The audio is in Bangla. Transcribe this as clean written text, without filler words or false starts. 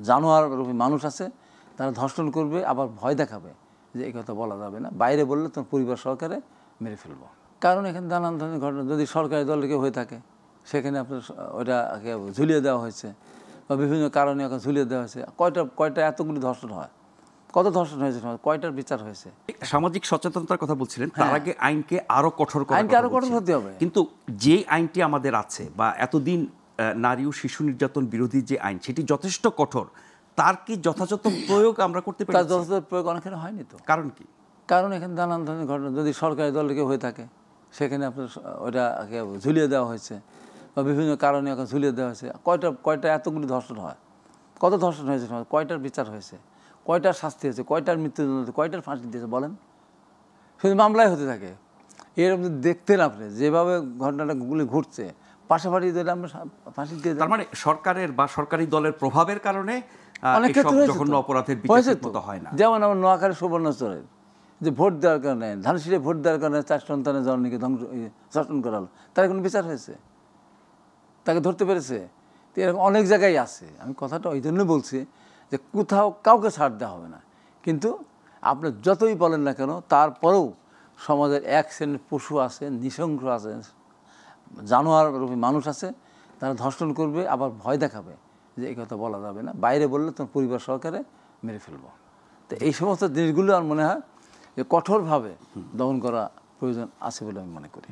জানোয়ার রূপী মানুষ আছে, তারা ধর্ষণ করবে, আবার ভয় দেখাবে যে এই কথা বলা যাবে না, বাইরে বললে তোমার পরিবার সহকারে মেরে ফেলবো। কারণ এখানে নানান ধরনের ঘটনা, যদি সরকারি দলের কেউ হয়ে থাকে সেখানে আপনার ওইটাকে ঝুলিয়ে দেওয়া হয়েছে, বা বিভিন্ন কারণে ওকে ঝুলিয়ে দেওয়া হয়েছে। কয়টা এতগুলি ধর্ষণ হয়, কত ধর্ষণ হয়েছে, কয়টার বিচার হয়েছে। সামাজিক সচেতনতার কথা বলছিলেন, তার আগে আইনকে আরো কঠোর করা, আইনকে আরো কঠোর হতে হবে। কিন্তু যে আইনটি আমাদের আছে বা এতদিন নারী ও শিশু নির্যাতন বিরোধী যে আইন, সেটি যথেষ্ট কঠোর, তার কি যথাযথ প্রয়োগ আমরা করতে পারি? তার যথাযথ প্রয়োগ অনেকখানে হয়নি তো। কারণ কি? কারণ এখানে নানান ধরনের ঘটনা, যদি সরকারি দলের কেউ হয়ে থাকে সেখানে আপনার ওইটাকে ঝুলিয়ে দেওয়া হয়েছে, বা বিভিন্ন কারণে ওকে ঝুলিয়ে দেওয়া হয়েছে। কয়টা এতগুলি ধর্ষণ হয়, কত ধর্ষণ হয়েছে, কয়টার বিচার হয়েছে, কয়টার শাস্তি হয়েছে, কয়টার মৃত্যুদণ্ড হয়েছে, কয়টার ফাঁসি দিয়েছে বলেন? শুধু মামলাই হতে থাকে। এরকম দেখতেন আপনি যেভাবে ঘটনাটাগুলি ঘটছে, পাশাপাশি দিলে আমরা ফাঁসি দিয়ে। তার মানে সরকারের বা সরকারি দলের প্রভাবের কারণে অনেক ক্ষেত্রে জঘন্য অপরাধের বিচার মতো হয় না। যেমন আমার নোয়াখালী সুবর্ণচরের যে ভোট দেওয়ার কারণে, ধানসিঁড়ে ভোট দেওয়ার কারণে 4 সন্তানের জননীকে ধর্ষণ করালো, তার কোনো বিচার হয়েছে? তাকে ধরতে পেরেছে? তো এরকম অনেক জায়গায় আছে। আমি কথাটা ওই জন্য বলছি যে কোথাও কাউকে ছাড় দেওয়া হবে না, কিন্তু আপনি যতই বলেন না কেন, তারপরেও সমাজের এক শ্রেণীর পশু আছে, নৃশংস আছে, জানোয়ার রূপী মানুষ আছে, তারা ধর্ষণ করবে, আবার ভয় দেখাবে যে এই কথা বলা যাবে না, বাইরে বললে তোমার পরিবার সহকারে মেরে ফেলবো। তো এই সমস্ত জিনিসগুলো আমার মনে হয় যে কঠোরভাবে দমন করা প্রয়োজন আছে বলে আমি মনে করি।